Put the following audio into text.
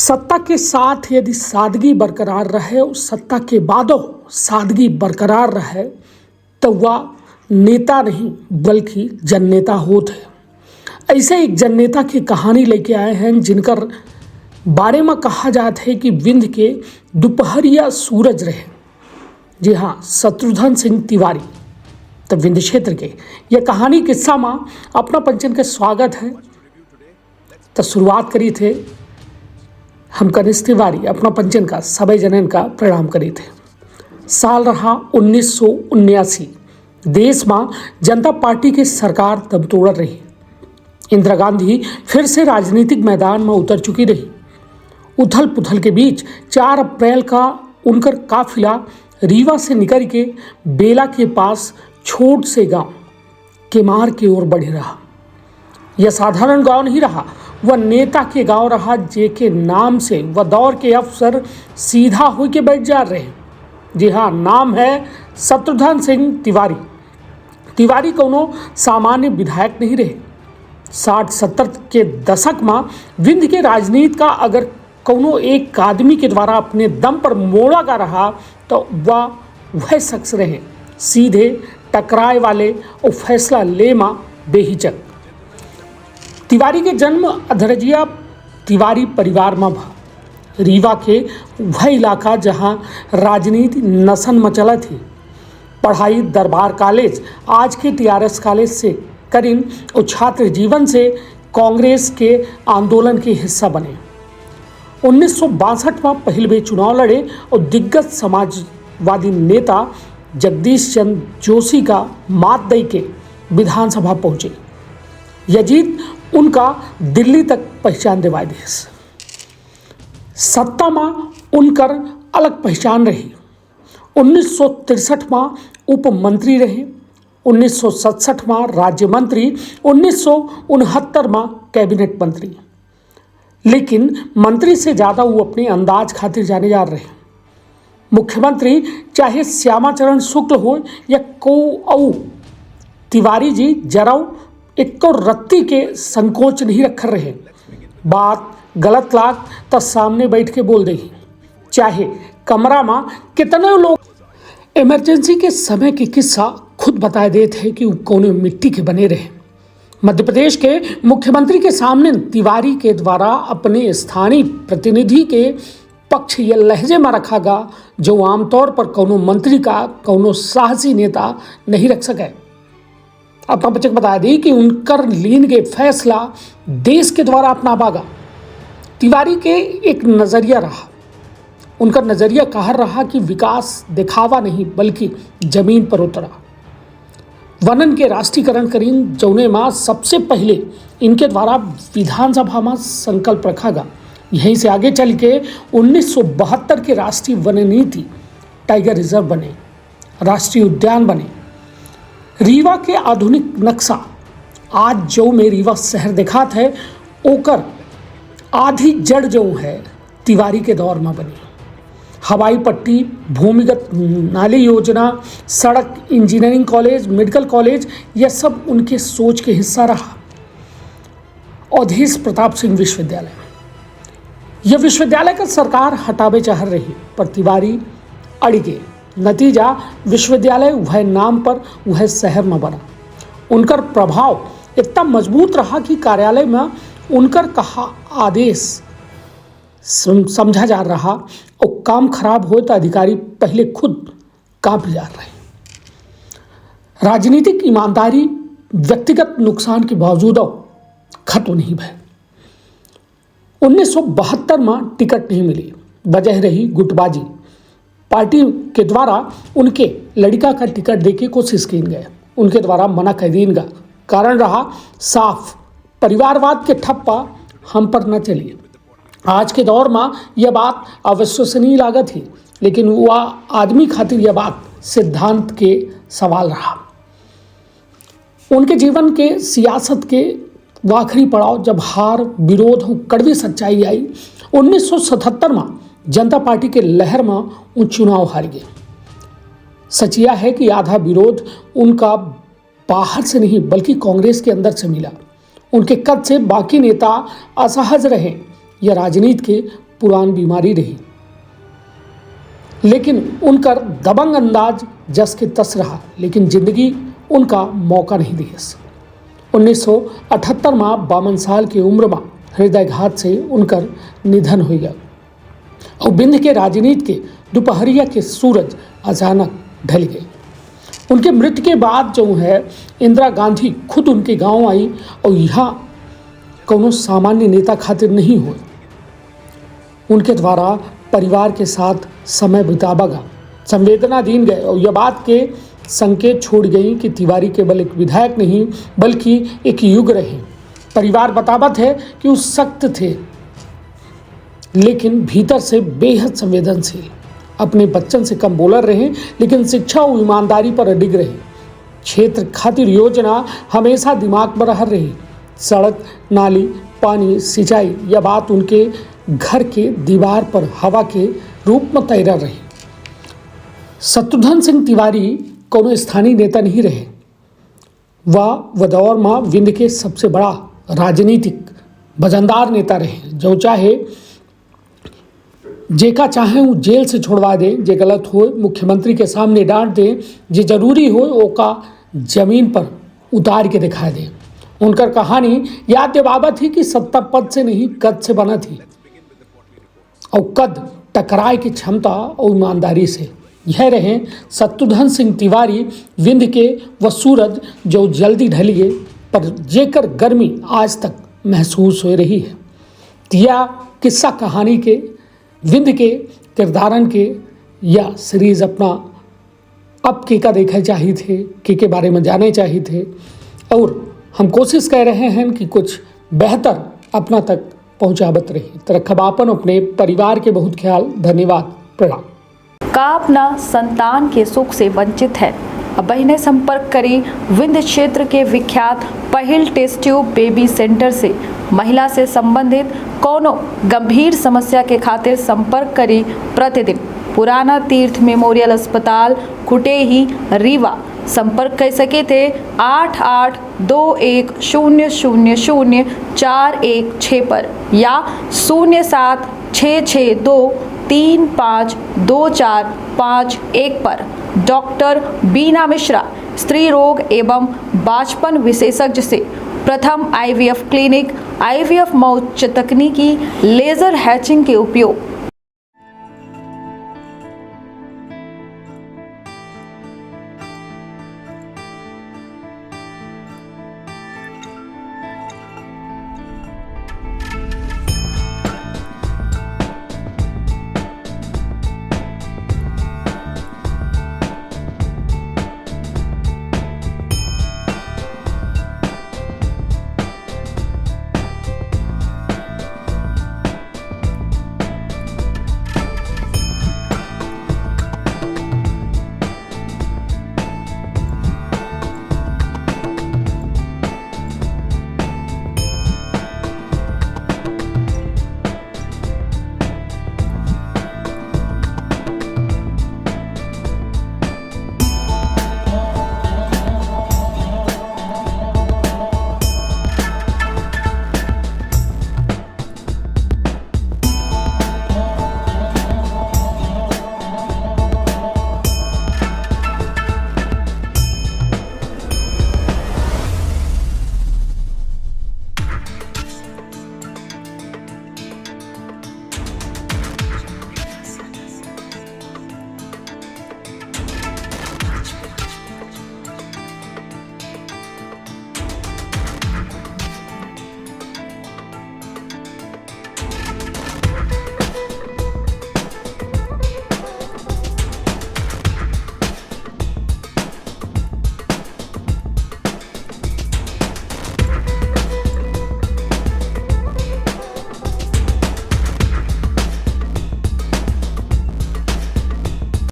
सत्ता के साथ यदि सादगी बरकरार रहे और सत्ता के बादो सादगी बरकरार रहे तो वह नेता नहीं बल्कि जननेता होते हैं। ऐसे एक जननेता की कहानी लेके आए हैं जिनकर बारे में कहा जाता है कि विंध्य के दोपहरिया सूरज रहे। जी हाँ, शत्रुघ्न सिंह तिवारी तो विंध्य क्षेत्र के यह कहानी किस्सा में अपना पंचन का स्वागत है। तो शुरुआत करी थे हम कनिष्ठ तिवारी अपना पंचन का सभी जनन का प्रणाम करी थे। साल रहा 1979। देश में जनता पार्टी की सरकार दम तोड़ रही। इंदिरा गांधी फिर से राजनीतिक मैदान में उतर चुकी रही। उथल पुथल के बीच 4 अप्रैल का उनकर काफिला रीवा से निकल के बेला के पास छोट से गांव केमार की ओर बढ़ रहा। यह साधारण गांव नहीं रहा, वह नेता के गांव रहा जेके नाम से वह दौर के अफसर सीधा हो के बैठ जा रहे। जी हाँ, नाम है शत्रुघ्न सिंह तिवारी। तिवारी कोनो सामान्य विधायक नहीं रहे। 60-70 के दशक में विंध्य के राजनीति का अगर कोनो एक आदमी के द्वारा अपने दम पर मोड़ा का रहा तो वह शख्स रहे, सीधे टकराए वाले और फैसला ले मा बेहिचक। तिवारी के जन्म अधरजिया तिवारी परिवार में भा। रीवा के वह इलाका जहां राजनीति नसन मचला थी। पढ़ाई दरबार कॉलेज, आज के टीआरएस कॉलेज से करीन और छात्र जीवन से कांग्रेस के आंदोलन के हिस्सा बने। 1962 में पहले भी चुनाव लड़े और दिग्गज समाजवादी नेता जगदीश चंद्र जोशी का मात दई के विधानसभा पहुंचे। यह जीत उनका दिल्ली तक पहचान दिवाई देश। सत्ता में उनकर अलग पहचान रही। 1963 में उप मंत्री रहे, 1967 में राज्य मंत्री, 1969 में कैबिनेट मंत्री। लेकिन मंत्री से ज़्यादा वो अपने अंदाज खातिर जाने जा रहे। मुख्यमंत्री चाहे श्यामाचरण शुक्ल हो या को औ तिवारी जी जराव एक तो रत्ती के संकोच नहीं रख रहे। बात गलत लाग तो सामने बैठ के बोल दे। चाहे कमरा में कितने लोग इमरजेंसी के समय की किस्सा खुद बता देते हैं कि कौन मिट्टी के बने रहे। मध्य प्रदेश के मुख्यमंत्री के सामने तिवारी के द्वारा अपने स्थानीय प्रतिनिधि के पक्ष यह लहजे में रखा गा जो आमतौर पर कोनो मंत्री का कोनो साहसी नेता नहीं रख सके। अपना बच्चे को बता दी कि उनकर लीन के फैसला देश के द्वारा अपना पागा। तिवारी के एक नज़रिया रहा। उनका नज़रिया कहा रहा कि विकास दिखावा नहीं बल्कि जमीन पर उतरा। वनन के राष्ट्रीयकरण करीन जौने माँ सबसे पहले इनके द्वारा विधानसभा में संकल्प रखा गया। यहीं से आगे चल के 1972 के राष्ट्रीय वन नीति टाइगर रिजर्व बने, राष्ट्रीय उद्यान बने। रीवा के आधुनिक नक्शा आज जो में रीवा शहर दिखात है ओकर आधी जड़ जो है तिवारी के दौर में बनी। हवाई पट्टी, भूमिगत नाली योजना, सड़क, इंजीनियरिंग कॉलेज, मेडिकल कॉलेज, यह सब उनके सोच के हिस्सा रहा। अवधेश प्रताप सिंह विश्वविद्यालय, यह विश्वविद्यालय का सरकार हटावे चाह रही पर तिवारी अड़ गए। नतीजा विश्वविद्यालय वह नाम पर वह शहर में बना। उनकर प्रभाव इतना मजबूत रहा कि कार्यालय में उनकर कहा आदेश समझा जा रहा और काम खराब हो तो अधिकारी पहले खुद कांप जा रहे। राजनीतिक ईमानदारी व्यक्तिगत नुकसान के बावजूद खत्म नहीं भय। 1972 में टिकट नहीं मिली, वजह रही गुटबाजी। पार्टी के द्वारा उनके लड़का का टिकट देके कोशिश की गए, उनके द्वारा मना कर दीन गा। कारण रहा साफ, परिवारवाद के ठप्पा हम पर न चलिए। आज के दौर में यह बात अविश्वसनीय लागत थी, लेकिन वह आदमी खातिर यह बात सिद्धांत के सवाल रहा। उनके जीवन के सियासत के आखिरी पड़ाव जब हार, विरोध और कड़वी सच्चाई आई। 1977 में जनता पार्टी के लहर में उन चुनाव हार गए। सच यह है कि आधा विरोध उनका बाहर से नहीं बल्कि कांग्रेस के अंदर से मिला। उनके कद से बाकी नेता असहज रहे। यह राजनीति के पुरानी बीमारी रही, लेकिन उनका दबंग अंदाज जस के तस रहा, लेकिन जिंदगी उनका मौका नहीं दी। 1978 में 52 साल की उम्र में हृदयघात से उनकर निधन हो गया और विंध्य के राजनीति के दोपहरिया के सूरज अचानक ढल गए। उनके मृत्यु के बाद जो है इंदिरा गांधी खुद उनके गांव आई और यहाँ कोनो सामान्य नेता खातिर नहीं हुए, उनके द्वारा परिवार के साथ समय बितावा गया, संवेदना दीन गए और यह बात के संकेत छोड़ गई कि तिवारी केवल एक विधायक नहीं बल्कि एक युग रहे। परिवार बतावत है कि वो सख्त थे लेकिन भीतर से बेहद संवेदनशील, अपने बच्चन से कम बोलर रहे लेकिन शिक्षा और ईमानदारी पर अडिग रहे। क्षेत्र खातिर योजना हमेशा दिमाग में रह रही, सड़क, नाली, पानी, सिंचाई, यह बात उनके घर के दीवार पर हवा के रूप में तैर रही। शत्रुघ्न सिंह तिवारी कोनो स्थानीय नेता नहीं रहे, वह दौर में विंध्य के सबसे बड़ा राजनीतिक वजनदार नेता रहे, जो चाहे जेका चाहे वो जेल से छोड़वा दे, जे गलत हो मुख्यमंत्री के सामने डांट दे, जे जरूरी हो ओका जमीन पर उतार के दिखा दे। उनकर कहानी याद दिलावत थी कि सत्ता पद से नहीं कद से बना थी और कद टकराए की क्षमता और ईमानदारी से। यह रहे शत्रुघ्न सिंह तिवारी, विंध्य के वह सूरज जो जल्दी ढलिए पर जेकर गर्मी आज तक महसूस हो रही है। यह किस्सा कहानी के विंध्य के किरदारन के या सीरीज अपना अब का देखा चाहिए थे, के बारे में जाने चाहिए थे और हम कोशिश कर रहे हैं कि कुछ बेहतर अपना तक पहुँचावत रही। तरखबापन अपने परिवार के बहुत ख्याल। धन्यवाद, प्रणाम। का अपना संतान के सुख से वंचित है, अब बहिने संपर्क करी विंध्य क्षेत्र के विख्यात पहिल टेस्ट ट्यूब बेबी सेंटर से। महिला से संबंधित कोनो गंभीर समस्या के खातिर संपर्क करी प्रतिदिन पुराना तीर्थ मेमोरियल अस्पताल कुटेही रीवा। संपर्क कर सके थे 8821000416 पर या 0766235245 पर। डॉक्टर बीना मिश्रा, स्त्री रोग एवं बांझपन विशेषज्ञ से प्रथम IVF क्लिनिक, IVF मौच तकनीकी, लेजर हैचिंग के उपयोग,